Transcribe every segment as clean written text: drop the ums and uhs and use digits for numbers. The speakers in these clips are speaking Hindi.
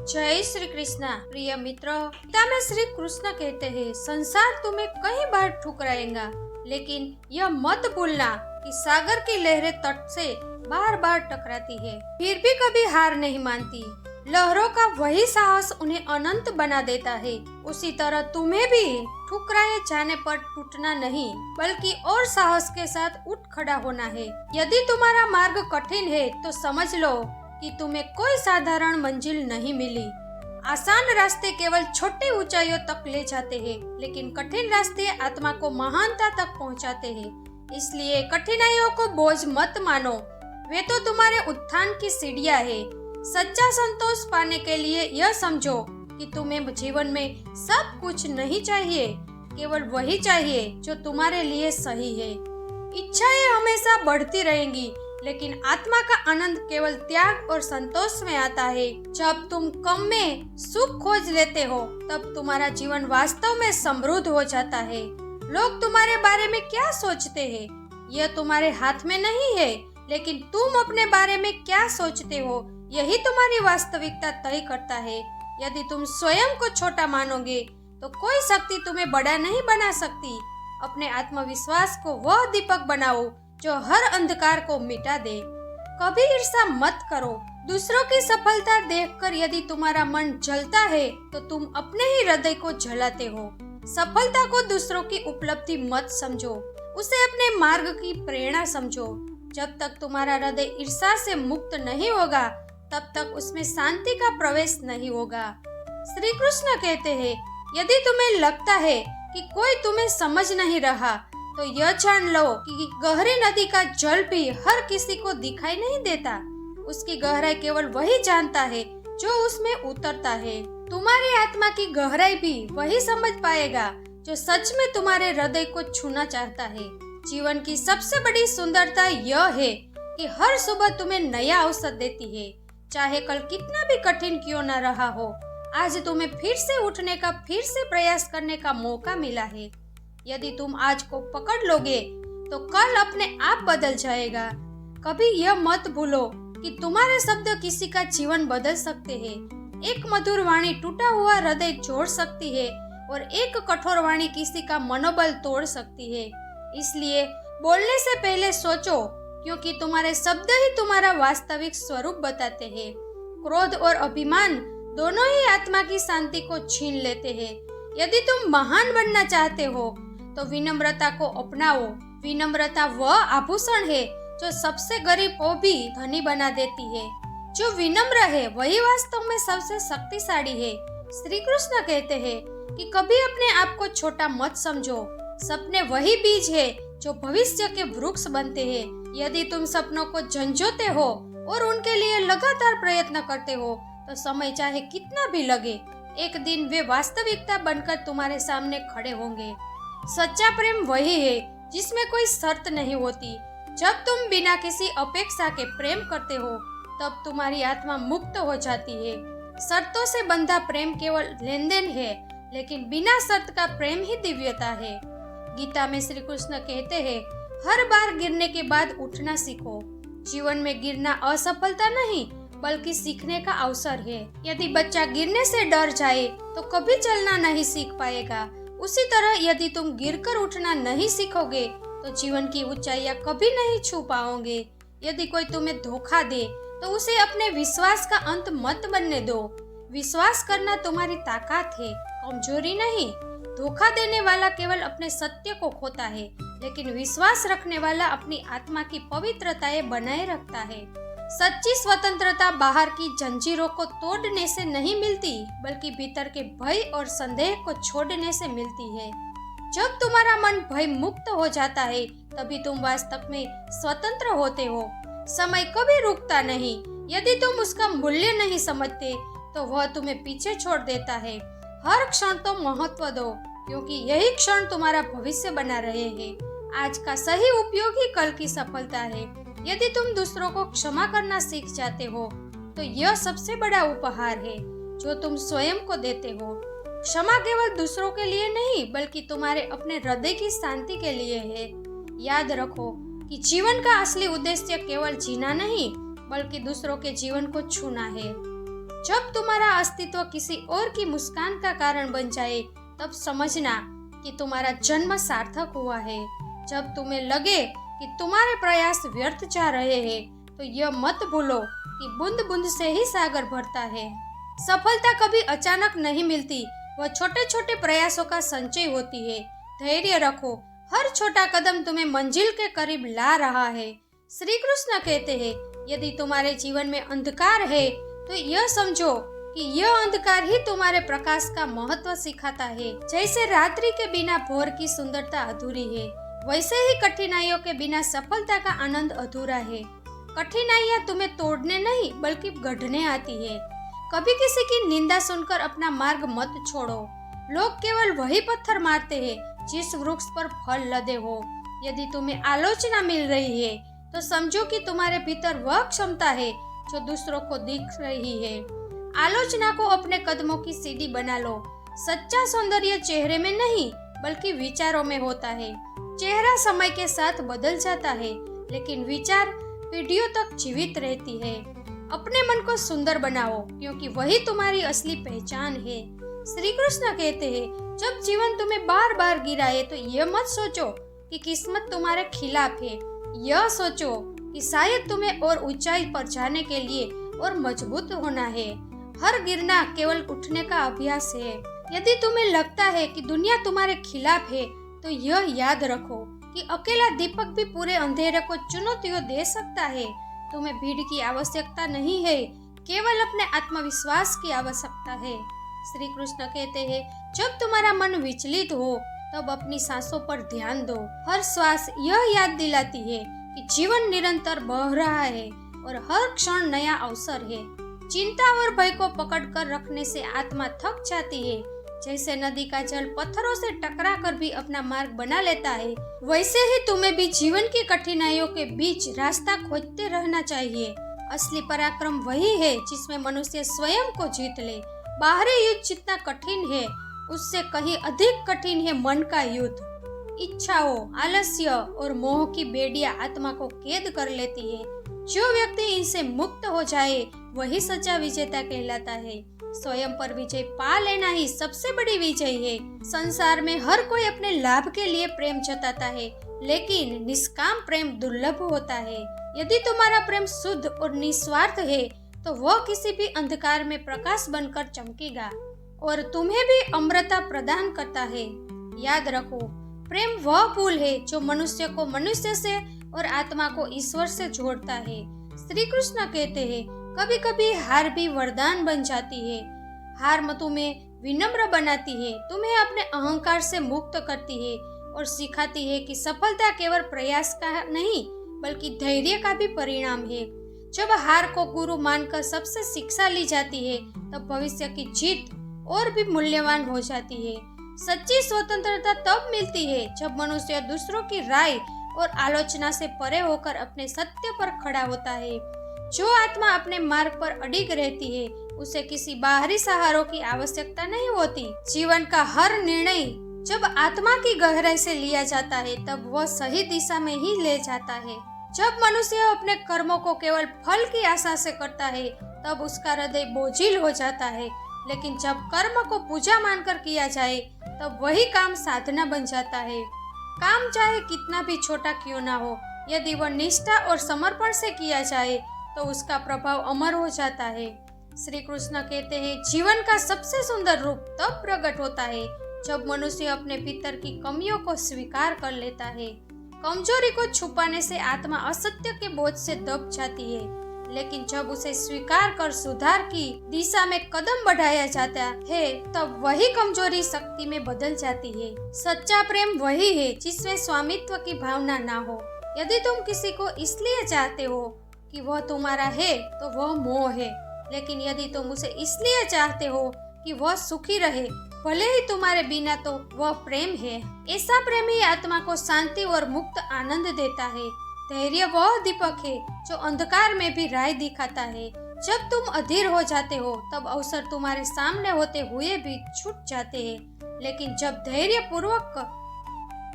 जय श्री कृष्णा। प्रिय मित्रों, गीता में श्री कृष्ण कहते हैं, संसार तुम्हें कई बार ठुकराएगा, लेकिन यह मत भूलना कि सागर की लहरें तट से बार बार टकराती है, फिर भी कभी हार नहीं मानती। लहरों का वही साहस उन्हें अनंत बना देता है। उसी तरह तुम्हें भी ठुकराए जाने पर टूटना नहीं, बल्कि और साहस के साथ उठ खड़ा होना है। यदि तुम्हारा मार्ग कठिन है तो समझ लो कि तुम्हें कोई साधारण मंजिल नहीं मिली। आसान रास्ते केवल छोटी ऊंचाइयों तक ले जाते हैं, लेकिन कठिन रास्ते आत्मा को महानता तक पहुंचाते हैं। इसलिए कठिनाइयों को बोझ मत मानो, वे तो तुम्हारे उत्थान की सीढ़ियां है। सच्चा संतोष पाने के लिए यह समझो कि तुम्हें जीवन में सब कुछ नहीं चाहिए, केवल वही चाहिए जो तुम्हारे लिए सही है। इच्छाएं हमेशा बढ़ती रहेंगी, लेकिन आत्मा का आनंद केवल त्याग और संतोष में आता है। जब तुम कम में सुख खोज लेते हो, तब तुम्हारा जीवन वास्तव में समृद्ध हो जाता है। लोग तुम्हारे बारे में क्या सोचते हैं, यह तुम्हारे हाथ में नहीं है, लेकिन तुम अपने बारे में क्या सोचते हो, यही तुम्हारी वास्तविकता तय करता है। यदि तुम स्वयं को छोटा मानोगे, तो कोई शक्ति तुम्हें बड़ा नहीं बना सकती। अपने आत्मविश्वास को वह दीपक बनाओ जो हर अंधकार को मिटा दे। कभी ईर्ष्या मत करो। दूसरों की सफलता देखकर यदि तुम्हारा मन जलता है, तो तुम अपने ही हृदय को जलाते हो। सफलता को दूसरों की उपलब्धि मत समझो, उसे अपने मार्ग की प्रेरणा समझो। जब तक तुम्हारा हृदय ईर्ष्या से मुक्त नहीं होगा, तब तक उसमें शांति का प्रवेश नहीं होगा। श्री कृष्ण कहते हैं, यदि तुम्हें लगता है कि कोई तुम्हें समझ नहीं रहा, तो यह जान लो कि गहरी नदी का जल भी हर किसी को दिखाई नहीं देता। उसकी गहराई केवल वही जानता है जो उसमें उतरता है। तुम्हारी आत्मा की गहराई भी वही समझ पाएगा जो सच में तुम्हारे हृदय को छूना चाहता है। जीवन की सबसे बड़ी सुंदरता यह है कि हर सुबह तुम्हें नया अवसर देती है। चाहे कल कितना भी कठिन क्यों न रहा हो, आज तुम्हें फिर से उठने का, फिर से प्रयास करने का मौका मिला है। यदि तुम आज को पकड़ लोगे, तो कल अपने आप बदल जाएगा। कभी यह मत भूलो कि तुम्हारे शब्द किसी का जीवन बदल सकते हैं। एक मधुर वाणी टूटा हुआ हृदय जोड़ सकती है, और एक कठोर वाणी किसी का मनोबल तोड़ सकती है। इसलिए बोलने से पहले सोचो, क्योंकि तुम्हारे शब्द ही तुम्हारा वास्तविक स्वरूप बताते हैं। क्रोध और अभिमान दोनों ही आत्मा की शांति को छीन लेते हैं। यदि तुम महान बनना चाहते हो, तो विनम्रता को अपनाओ। विनम्रता वह आभूषण है जो सबसे गरीब को भी धनी बना देती है। जो विनम्र है वही वास्तव में सबसे शक्तिशाली है। श्री कृष्ण कहते हैं कि कभी अपने आप को छोटा मत समझो। सपने वही बीज है जो भविष्य के वृक्ष बनते हैं। यदि तुम सपनों को झंझोते हो और उनके लिए लगातार प्रयत्न करते हो, तो समय चाहे कितना भी लगे, एक दिन वे वास्तविकता बनकर तुम्हारे सामने खड़े होंगे। सच्चा प्रेम वही है जिसमें कोई शर्त नहीं होती। जब तुम बिना किसी अपेक्षा के प्रेम करते हो, तब तुम्हारी आत्मा मुक्त हो जाती है। शर्तों से बंधा प्रेम केवल लेन देन है, लेकिन बिना शर्त का प्रेम ही दिव्यता है। गीता में श्री कृष्ण कहते हैं, हर बार गिरने के बाद उठना सीखो। जीवन में गिरना असफलता नहीं, बल्कि सीखने का अवसर है। यदि बच्चा गिरने से डर जाए, तो कभी चलना नहीं सीख पाएगा। उसी तरह यदि तुम गिरकर उठना नहीं सीखोगे, तो जीवन की ऊंचाइयां कभी नहीं छू पाओगे। यदि कोई तुम्हें धोखा दे, तो उसे अपने विश्वास का अंत मत बनने दो। विश्वास करना तुम्हारी ताकत है, कमजोरी नहीं। धोखा देने वाला केवल अपने सत्य को खोता है, लेकिन विश्वास रखने वाला अपनी आत्मा की पवित्रताएं बनाए रखता है। सच्ची स्वतंत्रता बाहर की जंजीरों को तोड़ने से नहीं मिलती, बल्कि भीतर के भय और संदेह को छोड़ने से मिलती है। जब तुम्हारा मन भय मुक्त हो जाता है, तभी तुम वास्तव में स्वतंत्र होते हो। समय कभी रुकता नहीं। यदि तुम उसका मूल्य नहीं समझते, तो वह तुम्हें पीछे छोड़ देता है। हर क्षण तो महत्व दो, क्योंकि यही क्षण तुम्हारा भविष्य बना रहे हैं। आज का सही उपयोग ही कल की सफलता है। यदि तुम दूसरों को क्षमा करना सीख जाते हो, तो यह सबसे बड़ा उपहार है जो तुम स्वयं को देते हो। क्षमा केवल दूसरों के लिए नहीं, बल्कि तुम्हारे अपने हृदय की शांति के लिए है। याद रखो कि जीवन का असली उद्देश्य केवल जीना नहीं, बल्कि दूसरों के जीवन को छूना है। जब तुम्हारा अस्तित्व किसी और की मुस्कान का कारण बन जाए, तब समझना कि तुम्हारा जन्म सार्थक हुआ है। जब तुम्हें लगे कि तुम्हारे प्रयास व्यर्थ जा रहे हैं, तो यह मत भूलो कि बूंद बूंद से ही सागर भरता है। सफलता कभी अचानक नहीं मिलती, वह छोटे छोटे प्रयासों का संचय होती है। धैर्य रखो, हर छोटा कदम तुम्हें मंजिल के करीब ला रहा है। श्री कृष्ण कहते हैं, यदि तुम्हारे जीवन में अंधकार है, तो यह समझो कि यह अंधकार ही तुम्हारे प्रकाश का महत्व सिखाता है। जैसे रात्रि के बिना भोर की सुंदरता अधूरी है, वैसे ही कठिनाइयों के बिना सफलता का आनंद अधूरा है। कठिनाइयाँ तुम्हें तोड़ने नहीं बल्कि गढ़ने आती है। कभी किसी की निंदा सुनकर अपना मार्ग मत छोड़ो। लोग केवल वही पत्थर मारते हैं जिस वृक्ष पर फल लदे हो। यदि तुम्हें आलोचना मिल रही है, तो समझो कि तुम्हारे भीतर वह क्षमता है जो दूसरों को दिख रही है। आलोचना को अपने कदमों की सीढ़ी बना लो। सच्चा सौंदर्य चेहरे में नहीं बल्कि विचारों में होता है। चेहरा समय के साथ बदल जाता है, लेकिन विचार पीढ़ियों तक जीवित रहती है। अपने मन को सुंदर बनाओ, क्योंकि वही तुम्हारी असली पहचान है। श्री कृष्ण कहते हैं, जब जीवन तुम्हें बार बार गिराए, तो यह मत सोचो कि किस्मत तुम्हारे खिलाफ है। यह सोचो कि शायद तुम्हें और ऊंचाई पर जाने के लिए और मजबूत होना है। हर गिरना केवल उठने का अभ्यास है। यदि तुम्हें लगता है कि दुनिया तुम्हारे खिलाफ है, तो यह याद रखो कि अकेला दीपक भी पूरे अंधेरे को चुनौतियां दे सकता है। तुम्हें भीड़ की आवश्यकता नहीं है, केवल अपने आत्मविश्वास की आवश्यकता है। श्री कृष्ण कहते हैं, जब तुम्हारा मन विचलित हो, तब अपनी सांसों पर ध्यान दो। हर श्वास यह याद दिलाती है कि जीवन निरंतर बह रहा है और हर क्षण नया अवसर है। चिंता और भय को पकड़कर रखने से आत्मा थक जाती है। जैसे नदी का जल पत्थरों से टकरा कर भी अपना मार्ग बना लेता है, वैसे ही तुम्हें भी जीवन की कठिनाइयों के बीच रास्ता खोजते रहना चाहिए। असली पराक्रम वही है जिसमें मनुष्य स्वयं को जीत ले। बाहरी युद्ध जितना कठिन है, उससे कहीं अधिक कठिन है मन का युद्ध। इच्छाओं, आलस्य और मोह की बेड़ियां आत्मा को कैद कर लेती है। जो व्यक्ति इनसे मुक्त हो जाए, वही सच्चा विजेता कहलाता है। स्वयं पर विजय पा लेना ही सबसे बड़ी विजय है। संसार में हर कोई अपने लाभ के लिए प्रेम जताता है, लेकिन निष्काम प्रेम दुर्लभ होता है। यदि तुम्हारा प्रेम शुद्ध और निस्वार्थ है, तो वह किसी भी अंधकार में प्रकाश बनकर चमकेगा और तुम्हें भी अमरता प्रदान करता है। याद रखो, प्रेम वह पुल है जो मनुष्य को मनुष्य से और आत्मा को ईश्वर से जोड़ता है। श्री कृष्ण कहते हैं, कभी कभी हार भी वरदान बन जाती है। हार तुम्हें विनम्र बनाती है, तुम्हें अपने अहंकार से मुक्त करती है और सिखाती है कि सफलता केवल प्रयास का नहीं बल्कि धैर्य का भी परिणाम है। जब हार को गुरु मानकर सबसे शिक्षा ली जाती है, तब भविष्य की जीत और भी मूल्यवान हो जाती है। सच्ची स्वतंत्रता तब मिलती है जब मनुष्य दूसरों की राय और आलोचना से परे होकर अपने सत्य पर खड़ा होता है। जो आत्मा अपने मार्ग पर अडिग रहती है, उसे किसी बाहरी सहारों की आवश्यकता नहीं होती। जीवन का हर निर्णय जब आत्मा की गहराई से लिया जाता है, तब वह सही दिशा में ही ले जाता है। जब मनुष्य अपने कर्मों को केवल फल की आशा से करता है, तब उसका हृदय बोझिल हो जाता है। लेकिन जब कर्म को पूजा मानकर किया जाए, तब वही काम साधना बन जाता है। काम चाहे कितना भी छोटा क्यों ना हो, यदि वह निष्ठा और समर्पण से किया जाए, तो उसका प्रभाव अमर हो जाता है। श्री कृष्ण कहते हैं, जीवन का सबसे सुंदर रूप तब प्रकट होता है जब मनुष्य अपने भीतर की कमियों को स्वीकार कर लेता है। कमजोरी को छुपाने से आत्मा असत्य के बोझ से दब जाती है, लेकिन जब उसे स्वीकार कर सुधार की दिशा में कदम बढ़ाया जाता है, तब वही कमजोरी शक्ति में बदल जाती है। सच्चा प्रेम वही है जिसमें स्वामित्व की भावना ना हो। यदि तुम किसी को इसलिए चाहते हो कि वह तुम्हारा है, तो वह मोह है। लेकिन यदि तुम उसे इसलिए चाहते हो कि वह सुखी रहे, भले ही तुम्हारे बिना, तो वह प्रेम है। ऐसा प्रेम ही आत्मा को शांति और मुक्त आनंद देता है। धैर्य वह दीपक है जो अंधकार में भी राह दिखाता है। जब तुम अधीर हो जाते हो, तब अवसर तुम्हारे सामने होते हुए भी छूट जाते हैं। लेकिन जब धैर्य पूर्वक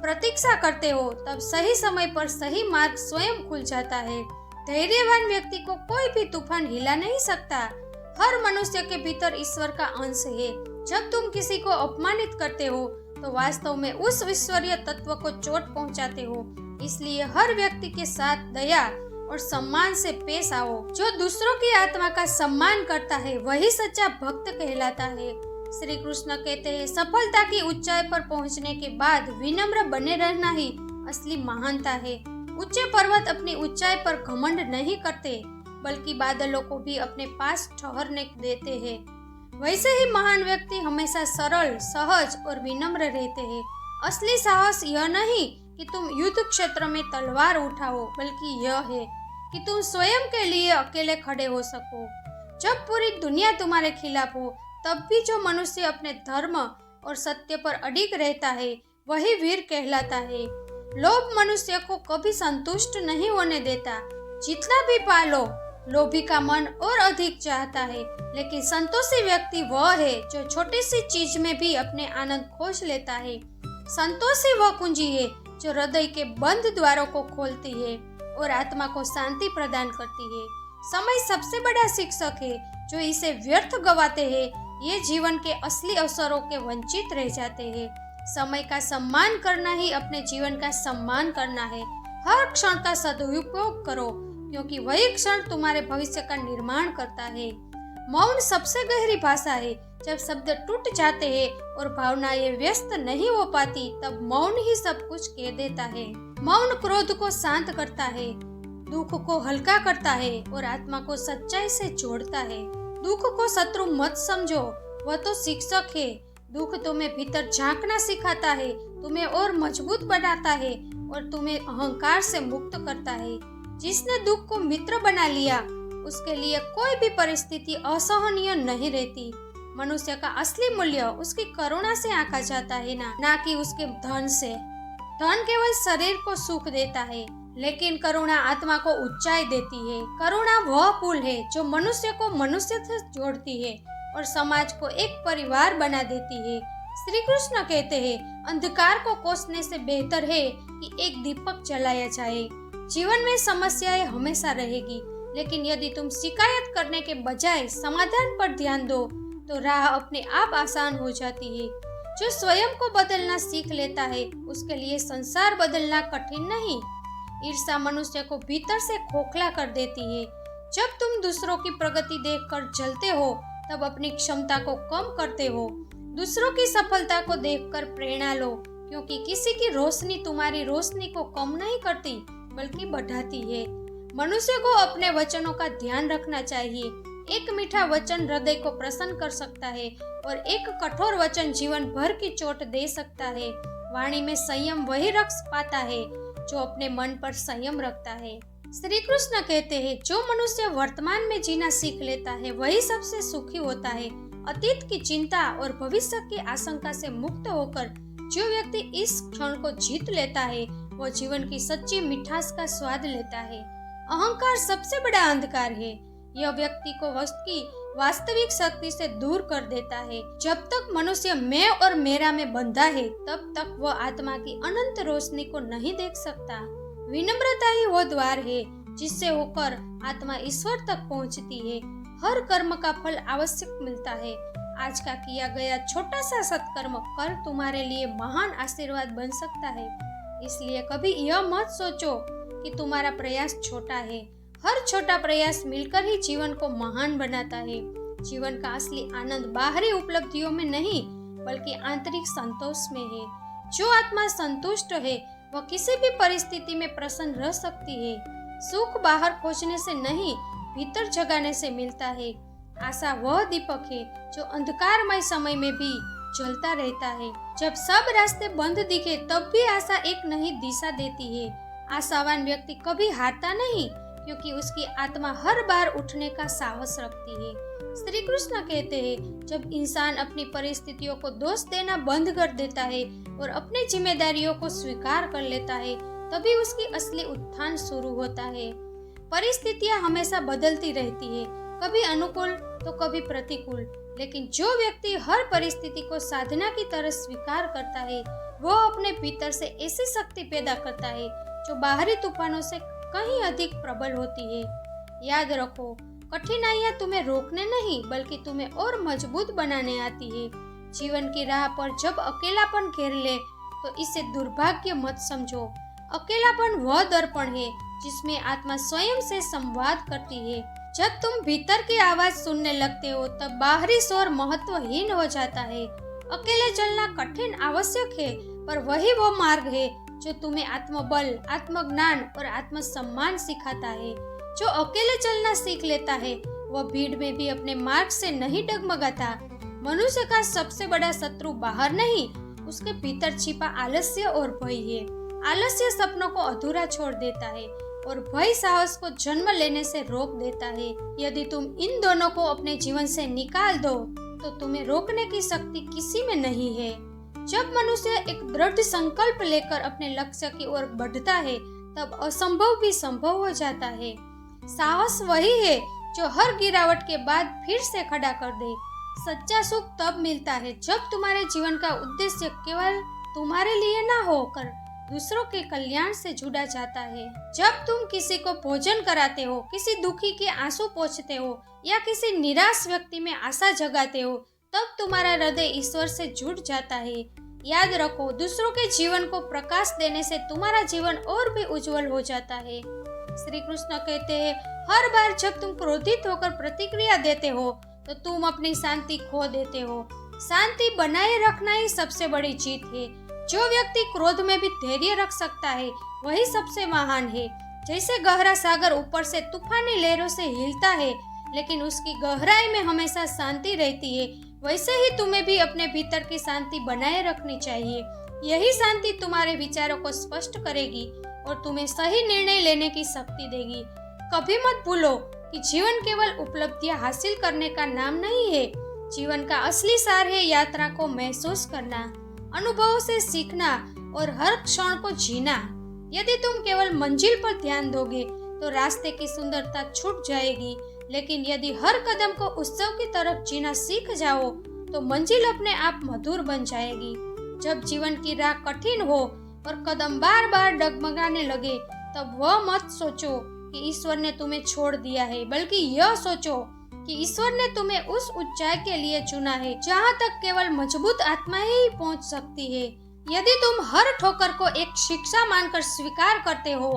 प्रतीक्षा करते हो, तब सही समय पर सही मार्ग स्वयं खुल जाता है। धैर्यवान व्यक्ति को कोई भी तूफान हिला नहीं सकता। हर मनुष्य के भीतर ईश्वर का अंश है। जब तुम किसी को अपमानित करते हो तो वास्तव में उस ईश्वरीय तत्व को चोट पहुंचाते हो। इसलिए हर व्यक्ति के साथ दया और सम्मान से पेश आओ। जो दूसरों की आत्मा का सम्मान करता है वही सच्चा भक्त कहलाता है। श्री कृष्ण कहते हैं, सफलता की ऊंचाई पर पहुंचने के बाद विनम्र बने रहना ही असली महानता है। ऊंचे पर्वत अपनी ऊंचाई पर घमंड नहीं करते, बल्कि बादलों को भी अपने पास ठहरने देते हैं। वैसे ही महान व्यक्ति हमेशा सरल, सहज और विनम्र रहते हैं। असली साहस यह नहीं कि तुम युद्ध क्षेत्र में तलवार उठाओ, बल्कि यह है कि तुम स्वयं के लिए अकेले खड़े हो सको। जब पूरी दुनिया तुम्हारे खिलाफ हो, तब भी जो मनुष्य अपने धर्म और सत्य पर अडिग रहता है वही वीर कहलाता है। लोभ मनुष्य को कभी संतुष्ट नहीं होने देता। जितना भी पालो, लोभी का मन और अधिक चाहता है, लेकिन संतोषी व्यक्ति वह है जो छोटी सी चीज में भी अपने आनंद खोज लेता है। संतोषी वह कुंजी है जो हृदय के बंद द्वारों को खोलती है और आत्मा को शांति प्रदान करती है। समय सबसे बड़ा शिक्षक है। जो इसे व्यर्थ गवाते हैं, ये जीवन के असली अवसरों के वंचित रह जाते हैं। समय का सम्मान करना ही अपने जीवन का सम्मान करना है। हर क्षण का सदुपयोग करो, क्योंकि वही क्षण तुम्हारे भविष्य का निर्माण करता है। मौन सबसे गहरी भाषा है। जब शब्द टूट जाते हैं और भावनाएं व्यस्त नहीं हो पाती, तब मौन ही सब कुछ कह देता है। मौन क्रोध को शांत करता है, दुख को हल्का करता है और आत्मा को सच्चाई से जोड़ता है। दुख को शत्रु मत समझो, वह तो शिक्षक है। दुख तुम्हें भीतर झांकना सिखाता है, तुम्हें और मजबूत बनाता है और तुम्हें अहंकार से मुक्त करता है। जिसने दुख को मित्र बना लिया, उसके लिए कोई भी परिस्थिति असहनीय नहीं रहती। मनुष्य का असली मूल्य उसकी करुणा से आंका जाता है, ना कि उसके धन से। धन केवल शरीर को सुख देता है, लेकिन करुणा आत्मा को ऊंचाई देती है। करुणा वह पुल है जो मनुष्य को मनुष्य से जोड़ती है और समाज को एक परिवार बना देती है। श्री कृष्ण कहते हैं, अंधकार को कोसने से बेहतर है कि एक दीपक जलाया जाए। जीवन में समस्याएं हमेशा रहेगी, लेकिन यदि तुम शिकायत करने के बजाय समाधान पर ध्यान दो तो राह अपने आप आसान हो जाती है। जो स्वयं को बदलना सीख लेता है, उसके लिए संसार बदलना कठिन नहीं। ईर्ष्या मनुष्य को भीतर से खोखला कर देती है। जब तुम दूसरों की प्रगति देखकर जलते हो, तब अपनी क्षमता को कम करते हो। दूसरों की सफलता को देखकर प्रेरणा लो, क्योंकि किसी की रोशनी तुम्हारी रोशनी को कम नहीं करती, बल्कि बढ़ाती है। मनुष्य को अपने वचनों का ध्यान रखना चाहिए। एक मीठा वचन हृदय को प्रसन्न कर सकता है और एक कठोर वचन जीवन भर की चोट दे सकता है। वाणी में संयम वही रख पाता है जो अपने मन पर संयम रखता है। श्री कृष्ण कहते हैं, जो मनुष्य वर्तमान में जीना सीख लेता है वही सबसे सुखी होता है। अतीत की चिंता और भविष्य की आशंका से मुक्त होकर जो व्यक्ति इस क्षण को जीत लेता है, वो जीवन की सच्ची मिठास का स्वाद लेता है। अहंकार सबसे बड़ा अंधकार है। यह व्यक्ति को उसकी वास्तविक शक्ति से दूर कर देता है। जब तक मनुष्य मैं और मेरा में बंधा है, तब तक वह आत्मा की अनंत रोशनी को नहीं देख सकता। विनम्रता ही वो द्वार है जिससे होकर आत्मा ईश्वर तक पहुंचती है। हर कर्म का फल आवश्यक मिलता है। आज का किया गया छोटा सा सत्कर्म कल तुम्हारे लिए महान आशीर्वाद बन सकता है। इसलिए कभी यह मत सोचो कि तुम्हारा प्रयास छोटा है। हर छोटा प्रयास मिलकर ही जीवन को महान बनाता है। जीवन का असली आनंद बाहरी उपलब्धियों में नहीं, बल्कि आंतरिक संतोष में है। जो आत्मा संतुष्ट है, वह किसी भी परिस्थिति में प्रसन्न रह सकती है। सुख बाहर खोजने से नहीं, भीतर जगाने से मिलता है। आशा वह दीपक है जो अंधकारमय समय में भी जलता रहता है। जब सब रास्ते बंद दिखे, तब भी आशा एक नई दिशा देती है। आशावान व्यक्ति कभी हारता नहीं, क्योंकि उसकी आत्मा हर बार उठने का साहस रखती है। श्री कृष्ण कहते हैं, जब इंसान अपनी परिस्थितियों को दोष देना बंद कर देता है और अपनी जिम्मेदारियों को स्वीकार कर लेता है, तभी उसकी असली उत्थान शुरू होता है। परिस्थितियां हमेशा बदलती रहती है, कभी अनुकूल तो कभी प्रतिकूल, लेकिन जो व्यक्ति हर परिस्थिति को साधना की तरह स्वीकार करता है, वो अपने भीतर से ऐसी शक्ति पैदा करता है जो बाहरी तूफानों से कहीं अधिक प्रबल होती है। याद रखो, कठिनाइयाँ तुम्हें रोकने नहीं बल्कि तुम्हें और मजबूत बनाने आती है। जीवन की राह पर जब अकेलापन घेर ले तो इसे दुर्भाग्य मत समझो। अकेलापन वह दर्पण है जिसमें आत्मा स्वयं से संवाद करती है। जब तुम भीतर की आवाज सुनने लगते हो तब बाहरी स्वर महत्वहीन हो जाता है। अकेले चलना कठिन आवश्यक है, पर वही वो मार्ग है जो तुम्हें आत्मबल, आत्मज्ञान और आत्मसम्मान सिखाता है। जो अकेले चलना सीख लेता है वह भीड़ में भी अपने मार्ग से नहीं डगमगाता। मनुष्य का सबसे बड़ा शत्रु बाहर नहीं, उसके भीतर छिपा आलस्य और भय है। आलस्य सपनों को अधूरा छोड़ देता है और भय साहस को जन्म लेने से रोक देता है। यदि तुम इन दोनों को अपने जीवन से निकाल दो तो तुम्हें रोकने की शक्ति किसी में नहीं है। जब मनुष्य एक दृढ़ संकल्प लेकर अपने लक्ष्य की ओर बढ़ता है तब असंभव भी संभव हो जाता है। साहस वही है जो हर गिरावट के बाद फिर से खड़ा कर दे। सच्चा सुख तब मिलता है जब तुम्हारे जीवन का उद्देश्य केवल तुम्हारे लिए ना होकर दूसरों के कल्याण से जुड़ा जाता है। जब तुम किसी को भोजन कराते हो, किसी दुखी के आंसू पोंछते हो या किसी निराश व्यक्ति में आशा जगाते हो, तब तुम्हारा हृदय ईश्वर से जुड़ जाता है। याद रखो, दूसरों के जीवन को प्रकाश देने से तुम्हारा जीवन और भी उज्जवल हो जाता है। श्री कृष्ण कहते हैं, हर बार जब तुम क्रोधित होकर प्रतिक्रिया देते हो तो तुम अपनी शांति खो देते हो। शांति बनाए रखना ही सबसे बड़ी जीत है। जो व्यक्ति क्रोध में भी धैर्य रख सकता है वही सबसे महान है। जैसे गहरा सागर ऊपर से तूफानी लहरों से हिलता है लेकिन उसकी गहराई में हमेशा शांति रहती है, वैसे ही तुम्हें भी अपने भीतर की शांति बनाए रखनी चाहिए। यही शांति तुम्हारे विचारों को स्पष्ट करेगी और तुम्हें सही निर्णय लेने की शक्ति देगी। कभी मत भूलो कि जीवन केवल उपलब्धियां हासिल करने का नाम नहीं है। जीवन का असली सार है यात्रा को महसूस करना, अनुभवों से सीखना और हर क्षण को जीना। यदि तुम केवल मंजिल पर ध्यान दोगे तो रास्ते की सुंदरता छूट जाएगी, लेकिन यदि हर कदम को उत्सव की तरफ जीना सीख जाओ तो मंजिल अपने आप मधुर बन जाएगी। जब जीवन की राह कठिन हो और कदम बार बार डगमगाने लगे तब वह मत सोचो कि ईश्वर ने तुम्हें छोड़ दिया है, बल्कि यह सोचो कि ईश्वर ने तुम्हें उस ऊंचाई के लिए चुना है जहाँ तक केवल मजबूत आत्मा ही पहुँच सकती है। यदि तुम हर ठोकर को एक शिक्षा मानकर स्वीकार करते हो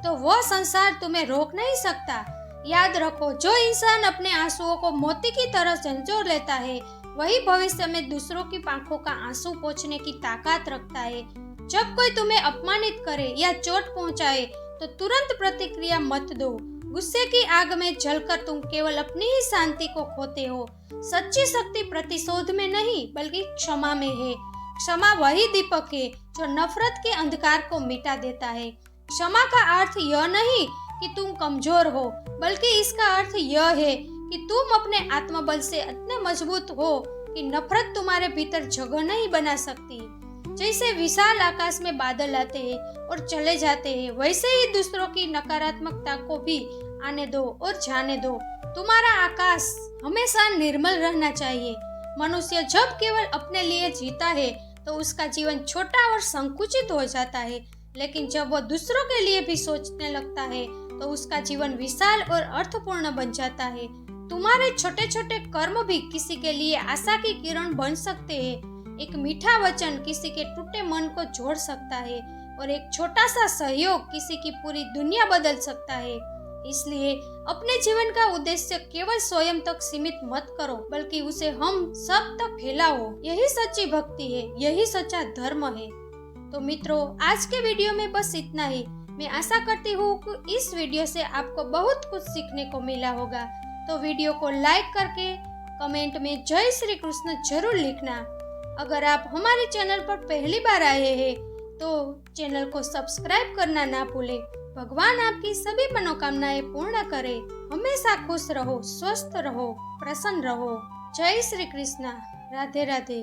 तो वह संसार तुम्हें रोक नहीं सकता। याद रखो, जो इंसान अपने आंसुओं को मोती की तरह संजो लेता है वही भविष्य में दूसरों की आंखों का आंसू पोंछने की ताकत रखता है। जब कोई तुम्हें अपमानित करे या चोट पहुंचाए तो तुरंत प्रतिक्रिया मत दो। गुस्से की आग में जलकर तुम केवल अपनी ही शांति को खोते हो। सच्ची शक्ति प्रतिशोध में नहीं बल्कि क्षमा में है। क्षमा वही दीपक है जो नफरत के अंधकार को मिटा देता है। क्षमा का अर्थ यह नहीं कि तुम कमजोर हो, बल्कि इसका अर्थ यह है कि तुम अपने आत्मबल से इतने मजबूत हो कि नफरत तुम्हारे भीतर जगह नहीं बना सकती। जैसे विशाल आकाश में बादल आते हैं और चले जाते हैं, वैसे ही दूसरों की नकारात्मकता को भी आने दो और जाने दो। तुम्हारा आकाश हमेशा निर्मल रहना चाहिए। मनुष्य जब केवल अपने लिए जीता है तो उसका जीवन छोटा और संकुचित हो जाता है, लेकिन जब वह दूसरों के लिए भी सोचने लगता है तो उसका जीवन विशाल और अर्थपूर्ण बन जाता है। तुम्हारे छोटे छोटे कर्म भी किसी के लिए आशा की किरण बन सकते हैं। एक मीठा वचन किसी के टूटे मन को जोड़ सकता है और एक छोटा सा सहयोग किसी की पूरी दुनिया बदल सकता है। इसलिए अपने जीवन का उद्देश्य केवल स्वयं तक सीमित मत करो, बल्कि उसे हम सब तक फैलाओ। यही सच्ची भक्ति है, यही सच्चा धर्म है। तो मित्रों, आज के वीडियो में बस इतना ही। मैं आशा करती हूँ कि इस वीडियो से आपको बहुत कुछ सीखने को मिला होगा। तो वीडियो को लाइक करके कमेंट में जय श्री कृष्ण जरूर लिखना। अगर आप हमारे चैनल पर पहली बार आए हैं तो चैनल को सब्सक्राइब करना ना भूलें। भगवान आपकी सभी मनोकामनाएं पूर्ण करे। हमेशा खुश रहो, स्वस्थ रहो, प्रसन्न रहो। जय श्री कृष्ण। राधे राधे।